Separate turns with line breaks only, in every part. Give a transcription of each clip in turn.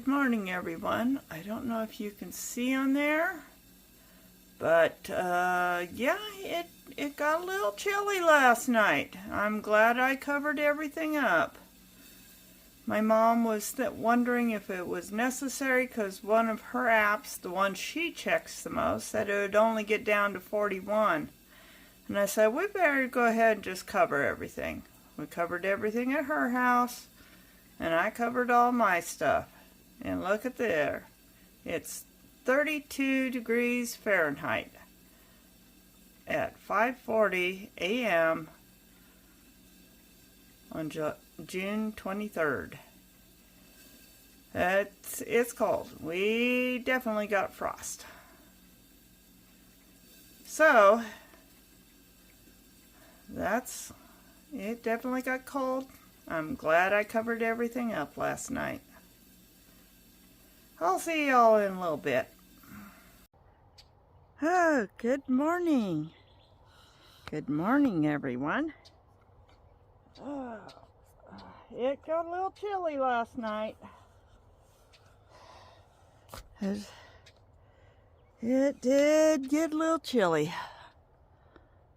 Good morning, everyone. I don't know if you can see on there, but yeah, it got a little chilly last night. I'm glad I covered everything up. My mom was wondering if it was necessary because one of her apps, the one she checks the most, said it would only get down to 41. And I said, we better go ahead and just cover everything. We covered everything at her house, and I covered all my stuff. And look at there. It's 32 degrees Fahrenheit at 5:40 a.m. on June 23rd. It's cold. We definitely got frost. So, it definitely got cold. I'm glad I covered everything up last night. I'll see y'all in a little bit. Oh, good morning. Good morning, everyone. Oh, it got a little chilly last night. It did get a little chilly.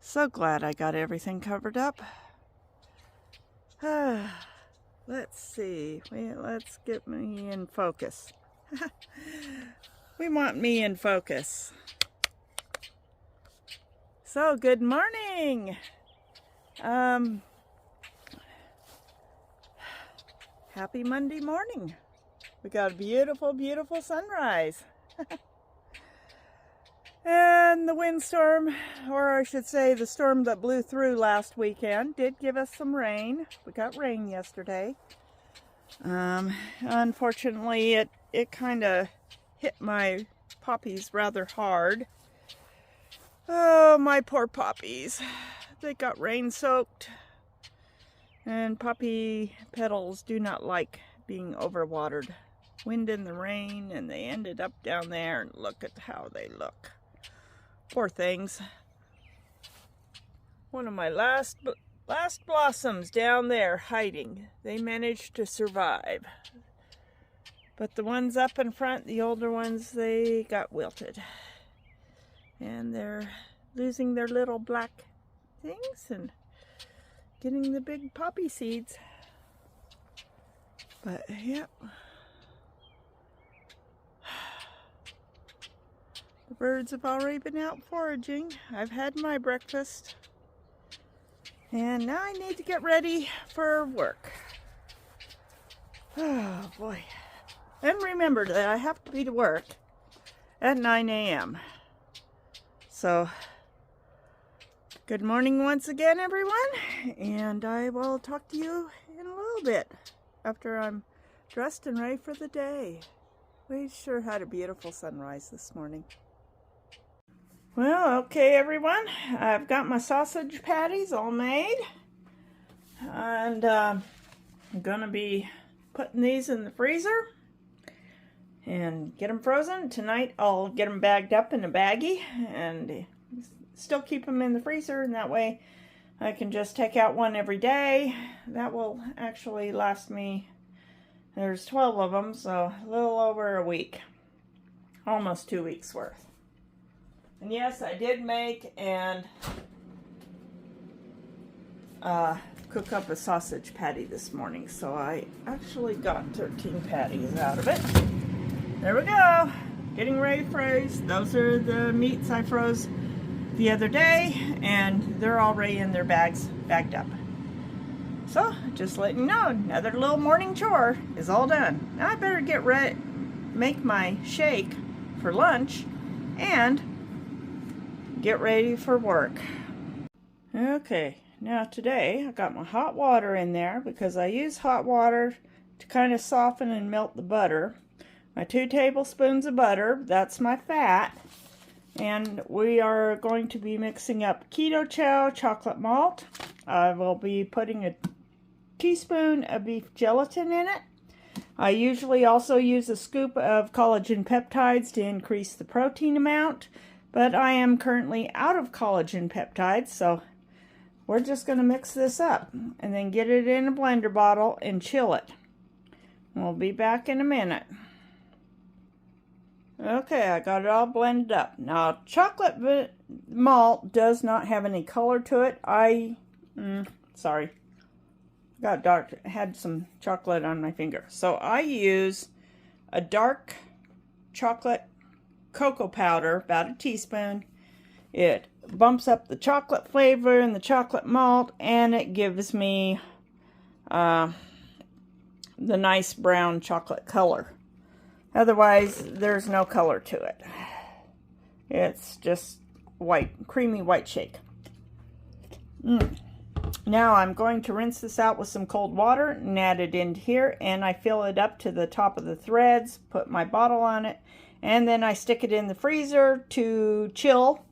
So glad I got everything covered up. Let's see. Let's get me in focus. We want me in focus. So, good morning. Happy Monday morning. We got a beautiful, beautiful sunrise. And the windstorm, or I should say the storm that blew through last weekend, did give us some rain. We got rain yesterday. Unfortunately, it kind of hit my poppies rather hard. Oh, my poor poppies. They got rain soaked. And poppy petals do not like being overwatered. Wind and the rain, and they ended up down there, and look at how they look. Poor things. One of my last blossoms down there hiding. They managed to survive. But the ones up in front, the older ones, they got wilted. And they're losing their little black things and getting the big poppy seeds. But, yep. The birds have already been out foraging. I've had my breakfast. And now I need to get ready for work. Oh, boy. And remember that I have to be to work at 9 a.m. So, good morning once again, everyone. And I will talk to you in a little bit after I'm dressed and ready for the day. We sure had a beautiful sunrise this morning. Well, okay, everyone. I've got my sausage patties all made. And I'm going to be putting these in the freezer and get them frozen. Tonight I'll get them bagged up in a baggie and still keep them in the freezer, and that way I can just take out one every day. That will actually last me, there's 12 of them, so a little over a week. Almost 2 weeks worth. And yes, I did make and cook up a sausage patty this morning, so I actually got 13 patties out of it. There we go. Getting ready to freeze. Those are the meats I froze the other day, and they're already in their bags, bagged up. So, just letting you know, another little morning chore is all done. Now I better get ready, make my shake for lunch, and get ready for work. Okay, now today I got my hot water in there because I use hot water to kind of soften and melt the butter. My 2 tablespoons of butter, that's my fat. And we are going to be mixing up Keto Chow chocolate malt. I will be putting a teaspoon of beef gelatin in it. I usually also use a scoop of collagen peptides to increase the protein amount, but I am currently out of collagen peptides, so we're just going to mix this up and then get it in a blender bottle and chill it. We'll be back in a minute. Okay, I got it all blended up. Now, chocolate malt does not have any color to it. Sorry. Got dark, had some chocolate on my finger. So I use a dark chocolate cocoa powder, about a teaspoon. It bumps up the chocolate flavor and the chocolate malt, and it gives me the nice brown chocolate color. Otherwise, there's no color to it. It's just white, creamy white shake. Now I'm going to rinse this out with some cold water and add it in here, and I fill it up to the top of the threads, put my bottle on it, and then I stick it in the freezer to chill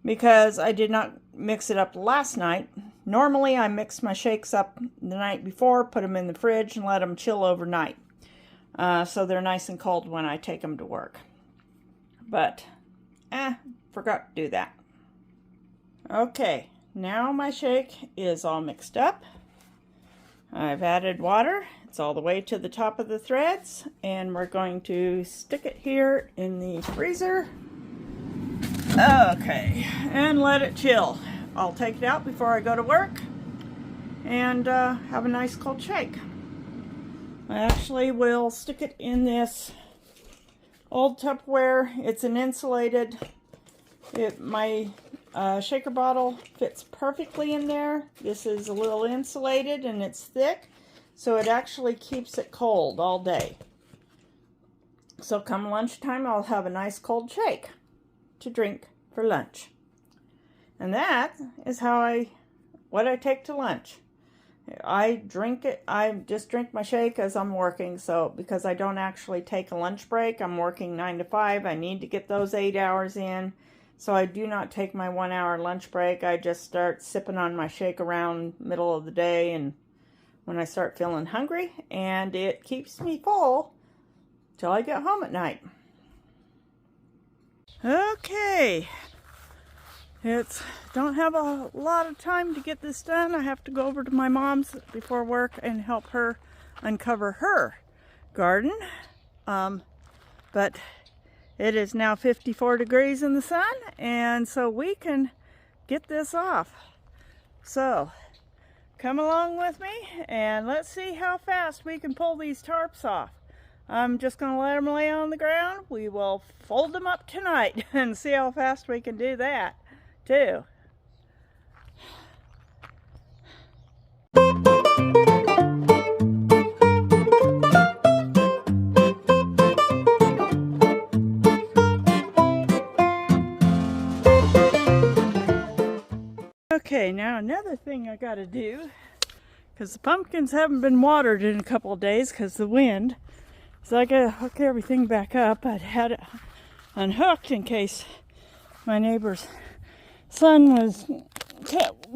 because I did not mix it up last night. Normally I mix my shakes up the night before, put them in the fridge, and let them chill overnight. So they're nice and cold when I take them to work. But, forgot to do that. Okay, now my shake is all mixed up. I've added water. It's all the way to the top of the threads. And we're going to stick it here in the freezer. Okay, and let it chill. I'll take it out before I go to work and have a nice cold shake. I actually will stick it in this old Tupperware. It's an insulated, my shaker bottle fits perfectly in there. This is a little insulated and it's thick, so it actually keeps it cold all day. So come lunchtime, I'll have a nice cold shake to drink for lunch. And that is what I take to lunch. I just drink my shake as I'm working, so because I don't actually take a lunch break, I'm working 9 to 5, I need to get those 8 hours in, so I do not take my 1 hour lunch break. I just start sipping on my shake around middle of the day and when I start feeling hungry, and it keeps me full till I get home at night. Okay. Don't have a lot of time to get this done. I have to go over to my mom's before work and help her uncover her garden. But it is now 54 degrees in the sun, and so we can get this off. So come along with me and let's see how fast we can pull these tarps off. I'm just going to let them lay on the ground. We will fold them up tonight and see how fast we can do that too. Okay, now another thing I gotta do, because the pumpkins haven't been watered in a couple of days because of the wind, so I gotta hook everything back up. I'd had it unhooked in case my neighbor's son was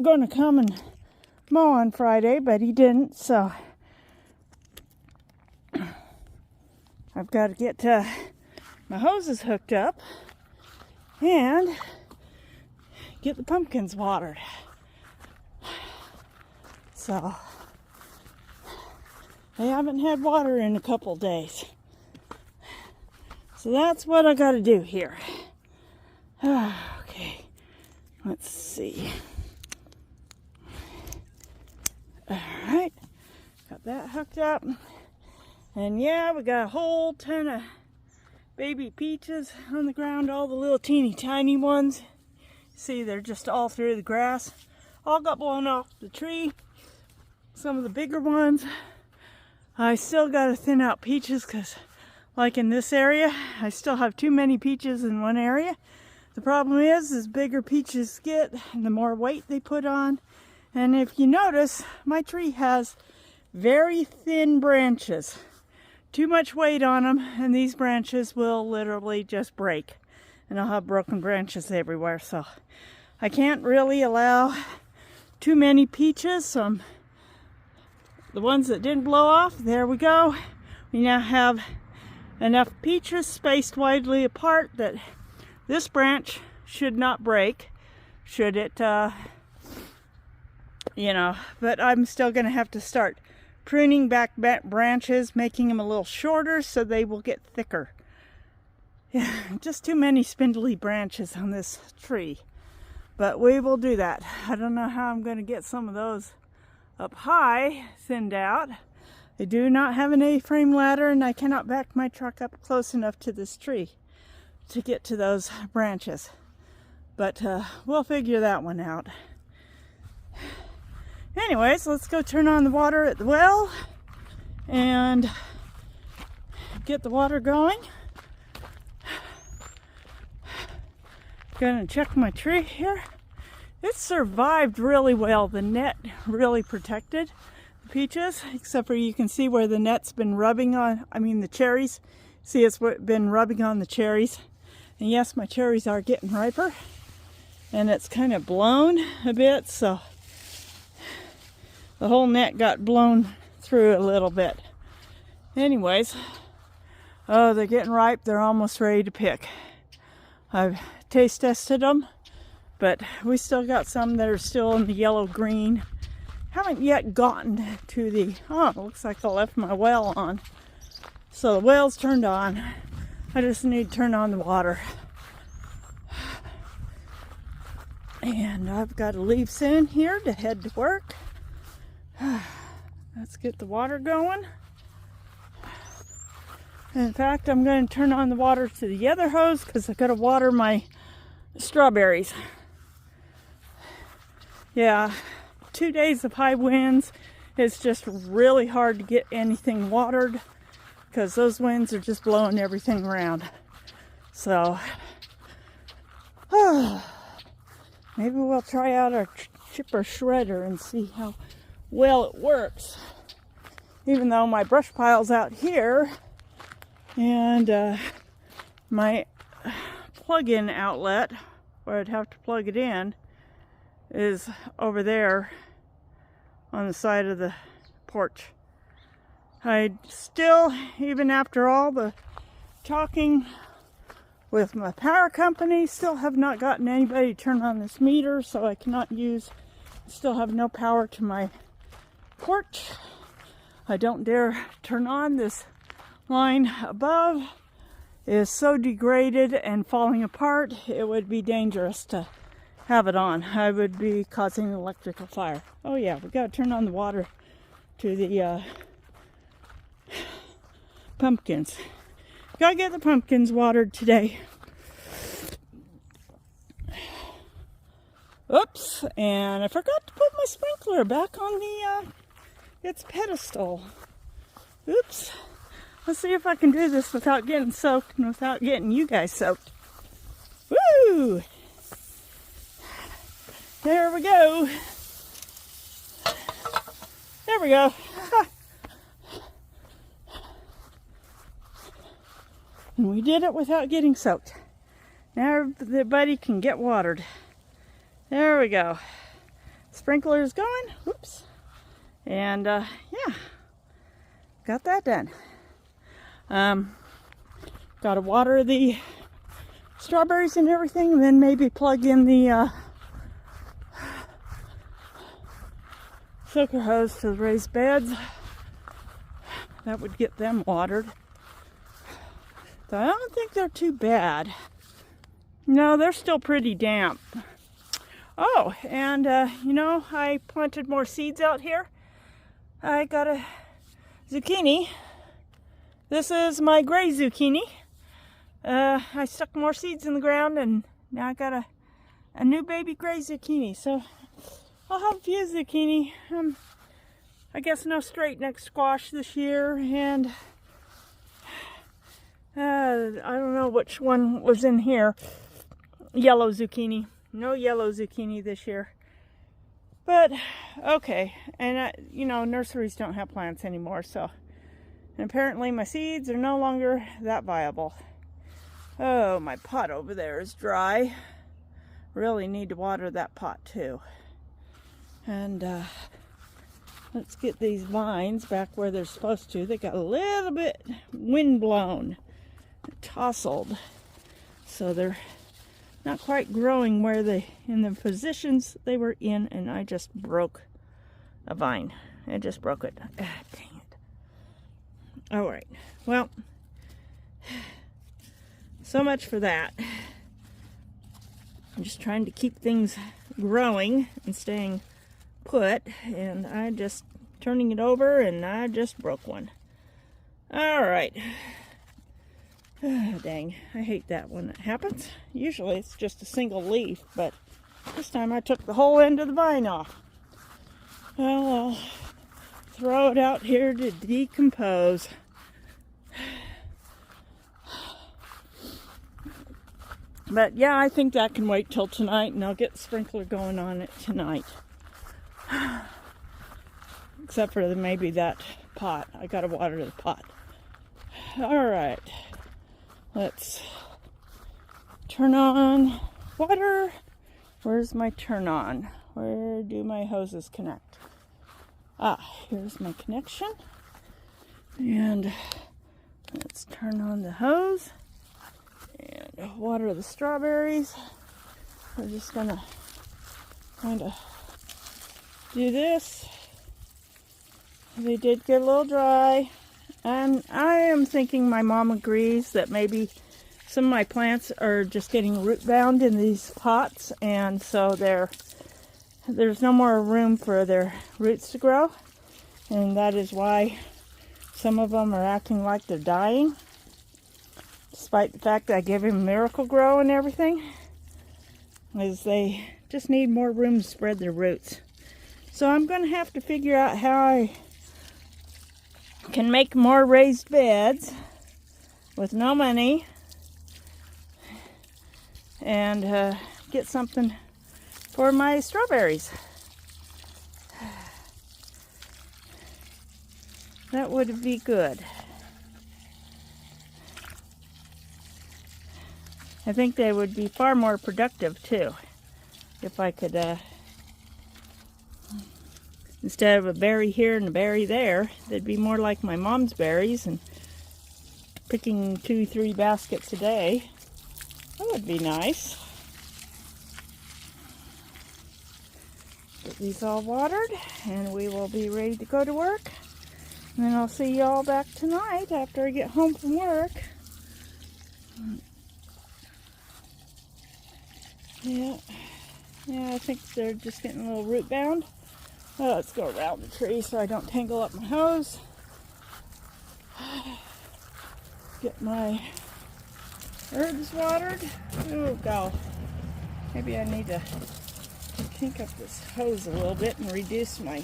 going to come and mow on Friday, but he didn't, so I've got to get my hoses hooked up and get the pumpkins watered. So they haven't had water in a couple days, so that's what I got to do here. Okay, let's see. Alright, got that hooked up. And yeah, we got a whole ton of baby peaches on the ground, all the little teeny tiny ones. See, they're just all through the grass. All got blown off the tree. Some of the bigger ones. I still got to thin out peaches because, like in this area, I still have too many peaches in one area. The problem is, as bigger peaches get, the more weight they put on. And if you notice, my tree has very thin branches. Too much weight on them, and these branches will literally just break. And I'll have broken branches everywhere, so I can't really allow too many peaches. The ones that didn't blow off, there we go. We now have enough peaches spaced widely apart that this branch should not break, should it, but I'm still going to have to start pruning back branches, making them a little shorter so they will get thicker. Yeah, just too many spindly branches on this tree. But we will do that. I don't know how I'm going to get some of those up high, thinned out. I do not have an A-frame ladder, and I cannot back my truck up close enough to this tree to get to those branches. But we'll figure that one out. Anyways, let's go turn on the water at the well and get the water going. Gonna check my tree here. It survived really well. The net really protected the peaches, except for you can see where the net's been rubbing on, the cherries. See, it's been rubbing on the cherries. And yes, my cherries are getting riper. And it's kind of blown a bit, so the whole net got blown through a little bit. Anyways, oh, they're getting ripe. They're almost ready to pick. I've taste tested them, but we still got some that are still in the yellow green. Haven't yet gotten to the, oh, looks like I left my well on. So the well's turned on. I just need to turn on the water. And I've got to leave soon here to head to work. Let's get the water going. In fact, I'm going to turn on the water to the other hose because I've got to water my strawberries. Yeah, 2 days of high winds. It's just really hard to get anything watered because those winds are just blowing everything around. So, maybe we'll try out our chipper shredder and see how well it works. Even though my brush pile's out here and my plug-in outlet, where I'd have to plug it in, is over there on the side of the porch. I still, even after all the talking with my power company, still have not gotten anybody to turn on this meter, so I cannot use, still have no power to my porch. I don't dare turn on this line above. It is so degraded and falling apart, it would be dangerous to have it on. I would be causing an electrical fire. Oh yeah, we gotta turn on the water to the pumpkins. Gotta get the pumpkins watered today. Oops, and I forgot to put my sprinkler back on its pedestal. Oops. Let's see if I can do this without getting soaked and without getting you guys soaked. Woo! There we go. There we go. And we did it without getting soaked. Now everybody can get watered. There we go. Sprinkler's going. Whoops. And yeah, got that done. Got to water the strawberries and everything, and then maybe plug in the soaker hose to the raised beds. That would get them watered. So I don't think they're too bad. No, they're still pretty damp. Oh, and you know, I planted more seeds out here. I got a zucchini. This is my gray zucchini. I stuck more seeds in the ground, and now I got a new baby gray zucchini. So I'll have a few zucchini. I guess no straight neck squash this year, and I don't know which one was in here. Yellow zucchini. No yellow zucchini this year. But okay, and you know, nurseries don't have plants anymore, so. And apparently my seeds are no longer that viable. Oh, my pot over there is dry. Really need to water that pot too. And let's get these vines back where they're supposed to. They got a little bit wind blown, tousled, so they're not quite growing where in the positions they were in, and I just broke a vine. I just broke it. Dang it. All right. Well, So much for that. I'm just trying to keep things growing and staying put, and I just turning it over, and I just broke one. All right. Dang, I hate that when it happens. Usually it's just a single leaf, but this time I took the whole end of the vine off. Well, I'll throw it out here to decompose. But yeah, I think that can wait till tonight, and I'll get the sprinkler going on it tonight. Except for maybe that pot. I gotta water the pot. Alright. Let's turn on water. Where's my turn on? Where do my hoses connect? Here's my connection. And let's turn on the hose and water the strawberries. We're just gonna kind of do this. They did get a little dry, and I am thinking my mom agrees that maybe some of my plants are just getting root bound in these pots, and so there's no more room for their roots to grow, and that is why some of them are acting like they're dying, despite the fact that I give them Miracle-Gro and everything, is they just need more room to spread their roots. So I'm going to have to figure out how I can make more raised beds with no money and get something for my strawberries. That would be good. I think they would be far more productive too if I could instead of a berry here and a berry there, they'd be more like my mom's berries and picking 2-3 baskets a day. That would be nice. Get these all watered, and we will be ready to go to work. And then I'll see you all back tonight after I get home from work. Yeah, I think they're just getting a little root bound. Oh, let's go around the tree so I don't tangle up my hose. Get my herbs watered. Oh, God. Maybe I need to kink up this hose a little bit and reduce my...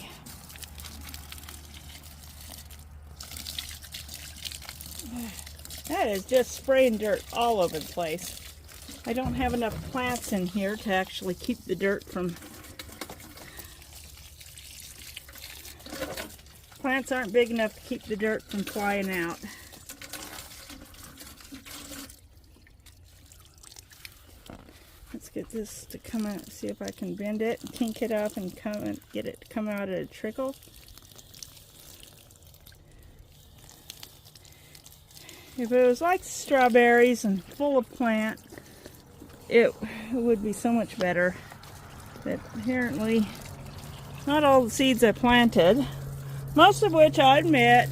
That is just spraying dirt all over the place. I don't have enough plants in here to actually keep the dirt from... Plants aren't big enough to keep the dirt from flying out. Let's get this to come out, see if I can bend it, kink it up, and get it to come out at a trickle. If it was like strawberries and full of plant, it would be so much better. But apparently, not all the seeds I planted, most of which I admit,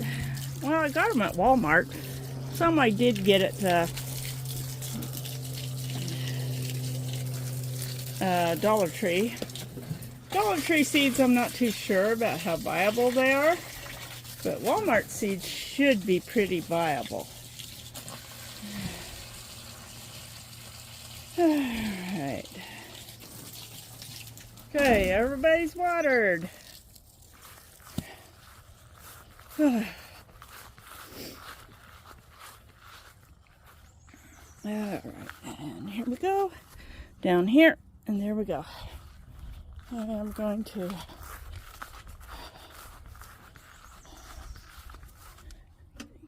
well, I got them at Walmart. Some I did get at Dollar Tree. Dollar Tree seeds, I'm not too sure about how viable they are, but Walmart seeds should be pretty viable. Alright. Okay, everybody's watered. Alright, and here we go. Down here, and there we go. I'm going to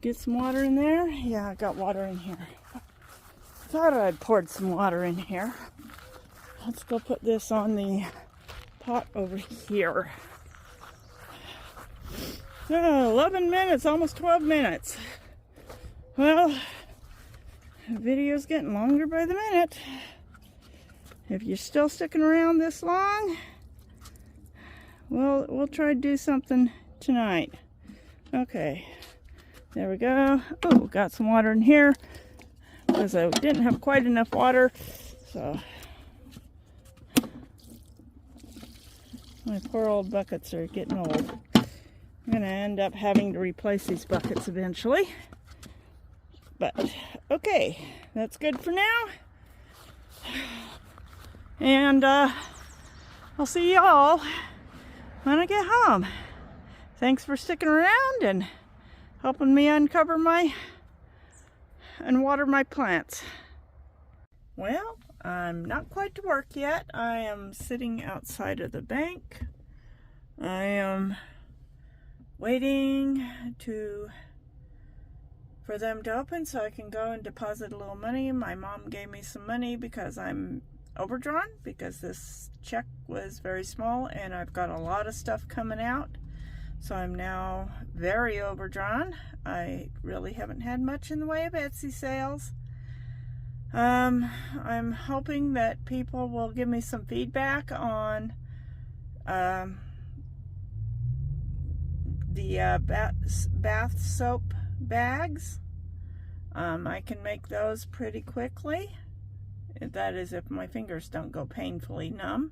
get some water in there. Yeah, I got water in here. Thought I'd poured some water in here. Let's go put this on the pot over here. 11 minutes, almost 12 minutes. Well, the video's getting longer by the minute. If you're still sticking around this long, well, we'll try to do something tonight. Okay, there we go. Oh, got some water in here. because I didn't have quite enough water. So my poor old buckets are getting old. I'm going to end up having to replace these buckets eventually. But okay, that's good for now. And I'll see y'all when I get home. Thanks for sticking around and helping me uncover and water my plants. Well, I'm not quite to work yet. I am sitting outside of the bank. I am waiting for them to open so I can go and deposit a little money. My mom gave me some money because I'm overdrawn, because this check was very small and I've got a lot of stuff coming out. So I'm now very overdrawn. I really haven't had much in the way of Etsy sales. I'm hoping that people will give me some feedback on the bath soap bags. I can make those pretty quickly. That is, if my fingers don't go painfully numb.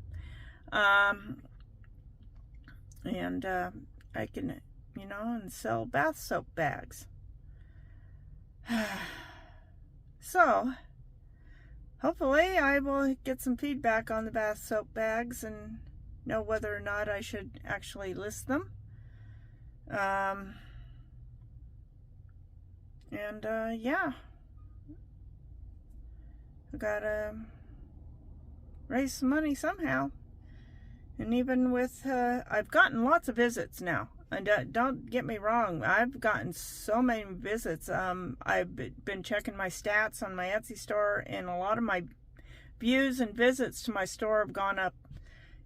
And I can, and sell bath soap bags. So, hopefully I will get some feedback on the bath soap bags and know whether or not I should actually list them. Yeah. I gotta raise some money somehow. And even with, I've gotten lots of visits now. And don't get me wrong, I've gotten so many visits. I've been checking my stats on my Etsy store, and a lot of my views and visits to my store have gone up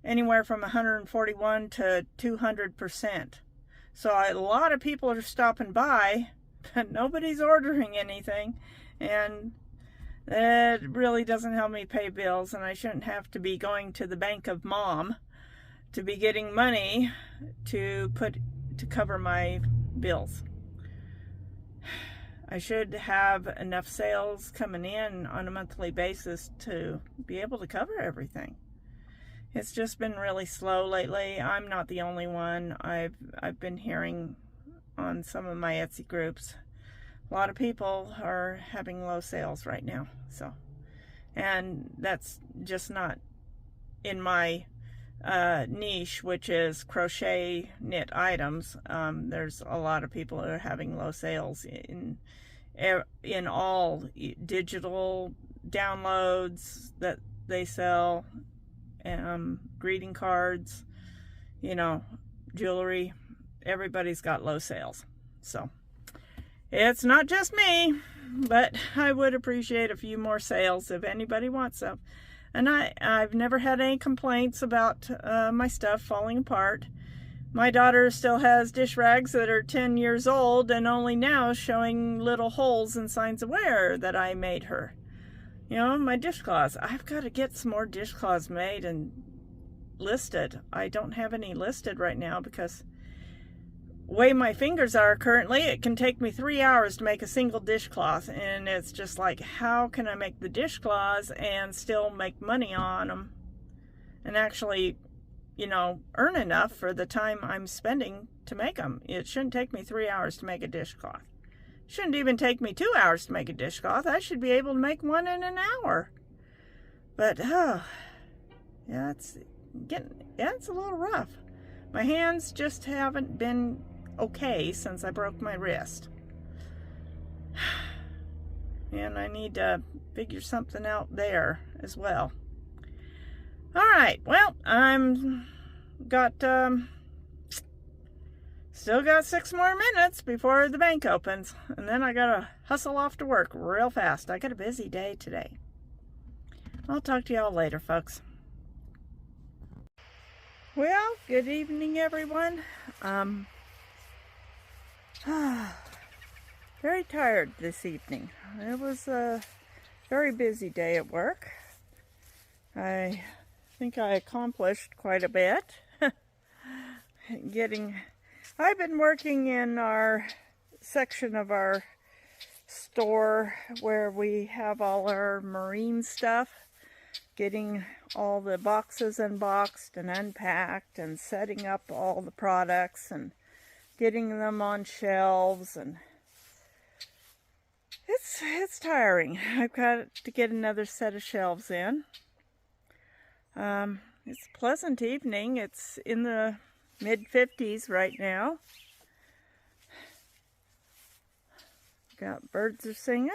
anywhere from 141 to 200%. So a lot of people are stopping by, but nobody's ordering anything. And it really doesn't help me pay bills, and I shouldn't have to be going to the bank of mom to be getting money to cover my bills. I should have enough sales coming in on a monthly basis to be able to cover everything. It's just been really slow lately. I'm not the only one. I've been hearing on some of my Etsy groups, a lot of people are having low sales right now. So, and that's just not in my niche, which is crochet knit items. There's a lot of people who are having low sales in all digital downloads that they sell, greeting cards, jewelry. Everybody's got low sales. So it's not just me, but I would appreciate a few more sales if anybody wants some. And I've never had any complaints about my stuff falling apart. My daughter still has dish rags that are 10 years old and only now showing little holes and signs of wear that I made her. My dishcloths. I've got to get some more dishcloths made and listed. I don't have any listed right now because the way my fingers are currently, it can take me 3 hours to make a single dishcloth, and it's just like, how can I make the dishcloths and still make money on them and actually, earn enough for the time I'm spending to make them? It shouldn't take me 3 hours to make a dishcloth. It shouldn't even take me 2 hours to make a dishcloth. I should be able to make one in an hour. But, yeah, it's a little rough. My hands just haven't been okay since I broke my wrist. And I need to figure something out there as well. Alright, well, still got 6 more minutes before the bank opens, and then I gotta hustle off to work real fast. I got a busy day today. I'll talk to y'all later, folks. Well, good evening, everyone. Very tired this evening. It was a very busy day at work. I think I accomplished quite a bit. I've been working in our section of our store where we have all our marine stuff, getting all the boxes unboxed and unpacked and setting up all the products and getting them on shelves, and it's tiring. I've got to get another set of shelves in. It's a pleasant evening. It's in the mid-50s right now. Got birds are singing.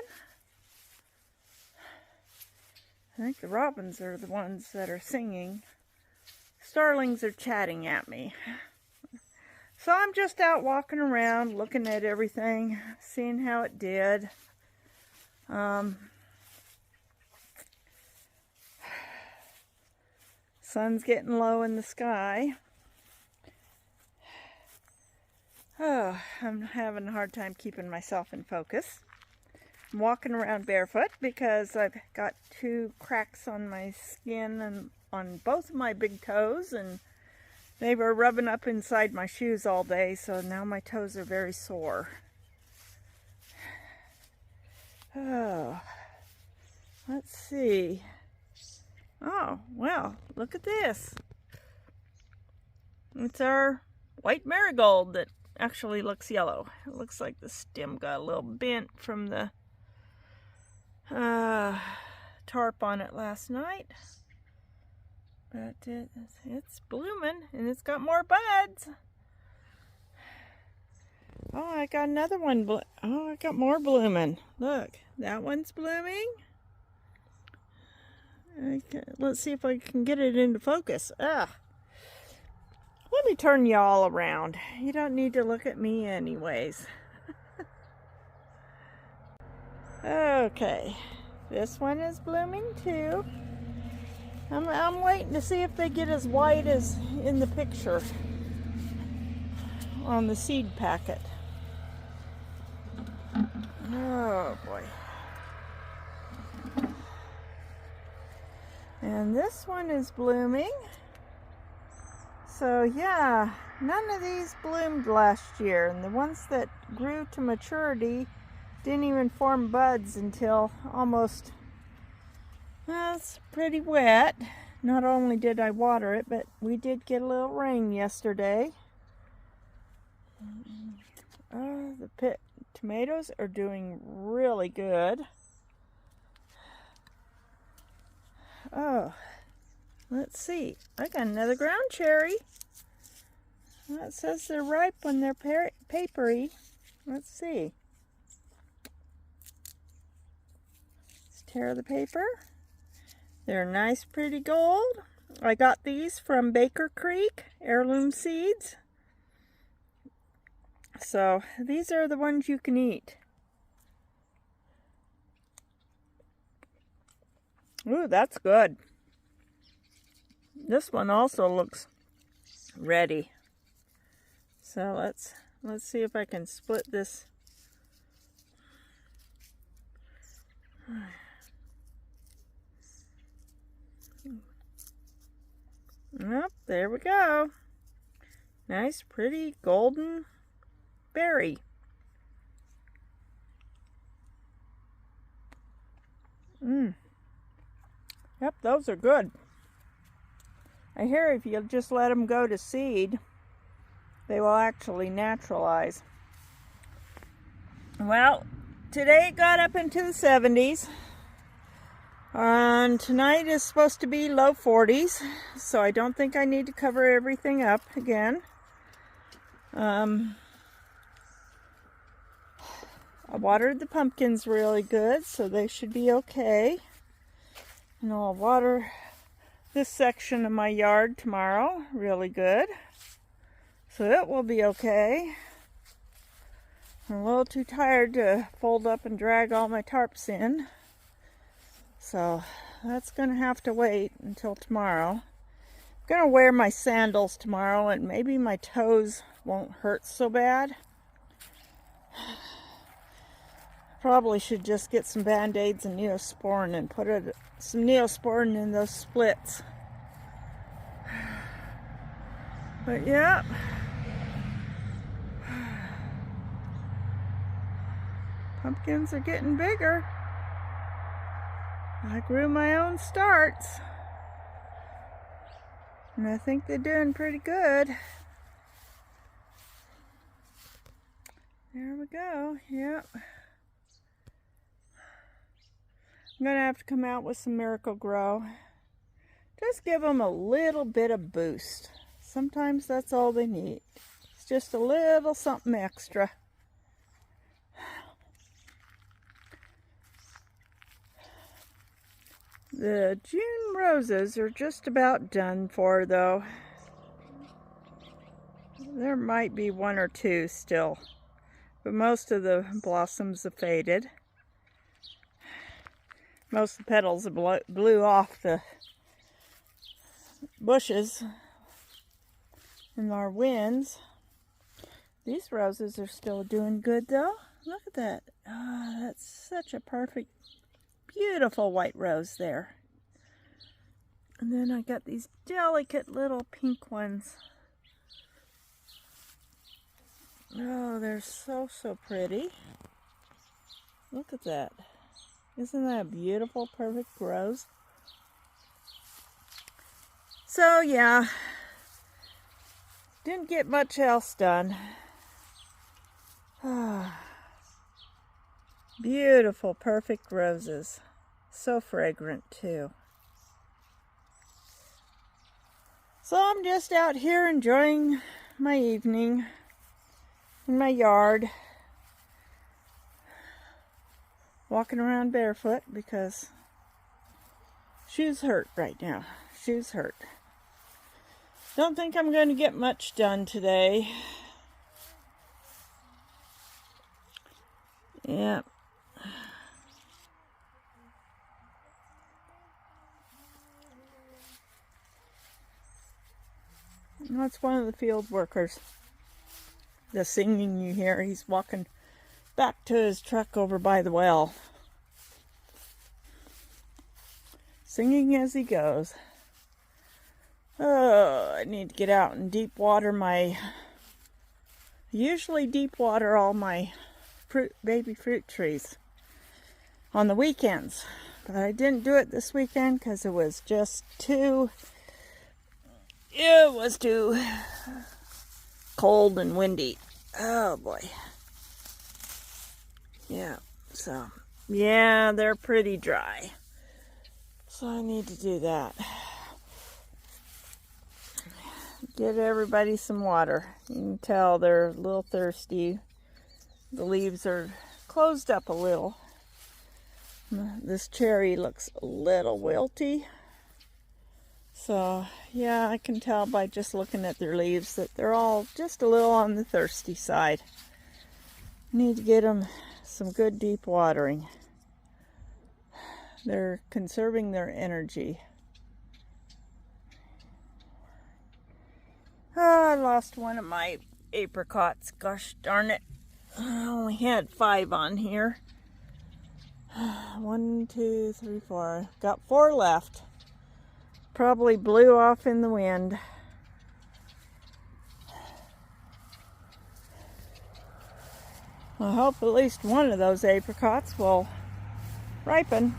I think the robins are the ones that are singing. Starlings are chatting at me. So I'm just out walking around, looking at everything, seeing how it did. Sun's getting low in the sky. Oh, I'm having a hard time keeping myself in focus. I'm walking around barefoot because I've got 2 cracks on my skin and on both of my big toes, and they were rubbing up inside my shoes all day, so now my toes are very sore. Oh, let's see. Oh, well, look at this. It's our white marigold that actually looks yellow. It looks like the stem got a little bent from the tarp on it last night. But it's blooming, and it's got more buds. Oh, I got another one. Oh, I got more blooming. Look, that one's blooming. Let's see if I can get it into focus. Let me turn you all around. You don't need to look at me anyways. Okay, this one is blooming too. I'm waiting to see if they get as white as in the picture on the seed packet. Oh boy. And this one is blooming. So yeah, none of these bloomed last year, and the ones that grew to maturity didn't even form buds until almost, well, it's pretty wet. Not only did I water it, but we did get a little rain yesterday. The tomatoes are doing really good. Oh, let's see. I got another ground cherry. Well, it says they're ripe when they're papery. Let's see. Let's tear the paper. They're nice, pretty gold. I got these from Baker Creek, heirloom seeds. So these are the ones you can eat. Ooh, that's good. This one also looks ready. So let's see if I can split this. Yep, there we go. Nice, pretty golden berry. Yep, those are good. I hear if you just let them go to seed, they will actually naturalize. Well, today it got up into the 70s. And tonight is supposed to be low 40s, so I don't think I need to cover everything up again. I watered the pumpkins really good, so they should be okay. And I'll water this section of my yard tomorrow really good, so it will be okay. I'm a little too tired to fold up and drag all my tarps in, so that's gonna have to wait until tomorrow. I'm gonna wear my sandals tomorrow, and maybe my toes won't hurt so bad. Probably should just get some band-aids and Neosporin and put some Neosporin in those splits. But yeah. Pumpkins are getting bigger. I grew my own starts. And I think they're doing pretty good. There we go. Yep. I'm going to have to come out with some Miracle-Gro. Just give them a little bit of boost. Sometimes that's all they need. It's just a little something extra. The June roses are just about done for, though. There might be one or two still, but most of the blossoms have faded. Most of the petals blew off the bushes in our winds. These roses are still doing good, though. Look at that. Oh, that's such a perfect, beautiful white rose there. And then I got these delicate little pink ones. Oh, they're so, so pretty. Look at that. Isn't that a beautiful, perfect rose? So, yeah. Didn't get much else done. Beautiful, perfect roses. So fragrant, too. So I'm just out here enjoying my evening in my yard. Walking around barefoot because shoes hurt right now. Shoes hurt. Don't think I'm going to get much done today. Yeah. That's one of the field workers. The singing you hear, he's walking back to his truck over by the well. Singing as he goes. Oh, I need to get out and deep water my... Usually deep water all my baby fruit trees on the weekends. But I didn't do it this weekend because it was just too... It was too cold and windy. Oh boy. Yeah, so, yeah, they're pretty dry. So I need to do that. Get everybody some water. You can tell they're a little thirsty. The leaves are closed up a little. This cherry looks a little wilty. So, yeah, I can tell by just looking at their leaves that they're all just a little on the thirsty side. Need to get them some good deep watering. They're conserving their energy. Oh, I lost one of my apricots. Gosh darn it. I only had 5 on here. 1, 2, 3, 4. Got 4 left. Probably blew off in the wind. I hope at least one of those apricots will ripen.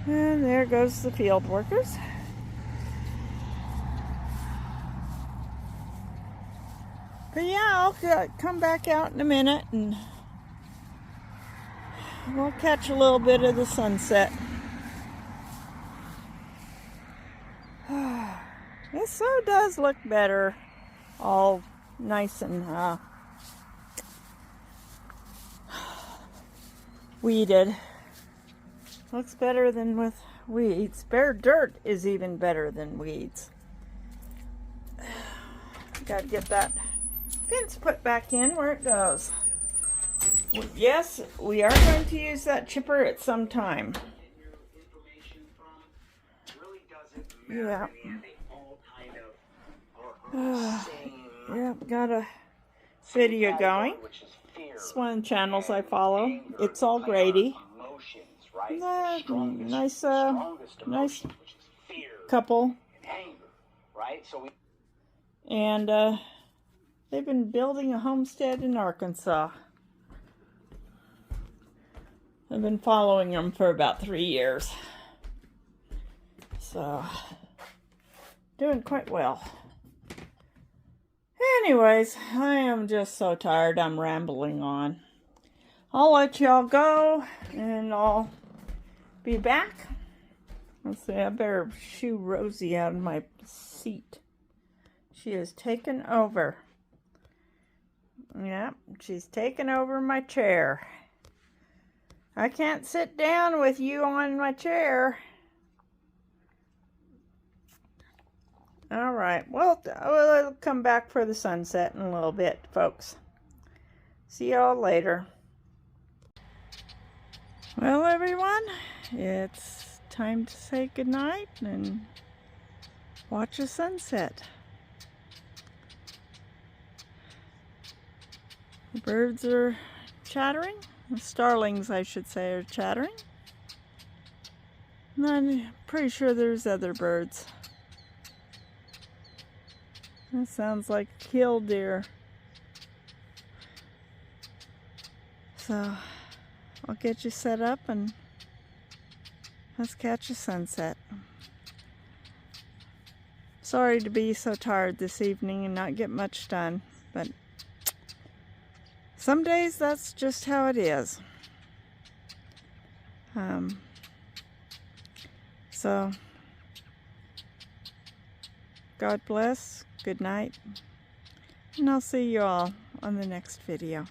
And there goes the field workers. But yeah, I'll come back out in a minute and we'll catch a little bit of the sunset. This so does look better. All nice and weeded. Looks better than with weeds. Bare dirt is even better than weeds. Gotta get that fence put back in where it goes. Yes, we are going to use that chipper at some time. Yeah. Yeah, got a video going. It's one of the channels I follow. It's All Grady. Nice couple. And they've been building a homestead in Arkansas. I've been following them for about 3 years. So, doing quite well. Anyways, I am just so tired. I'm rambling on. I'll let y'all go and I'll be back. Let's see, I better shoo Rosie out of my seat. She has taken over. Yeah, she's taken over my chair. I can't sit down with you on my chair. All right, well, I'll come back for the sunset in a little bit, folks. See y'all later. Well, everyone, it's time to say goodnight and watch the sunset. The birds are chattering. The starlings, I should say, are chattering. And I'm pretty sure there's other birds. That sounds like killdeer. So, I'll get you set up and let's catch a sunset. Sorry to be so tired this evening and not get much done, but some days that's just how it is. So, God bless, good night, and I'll see you all on the next video.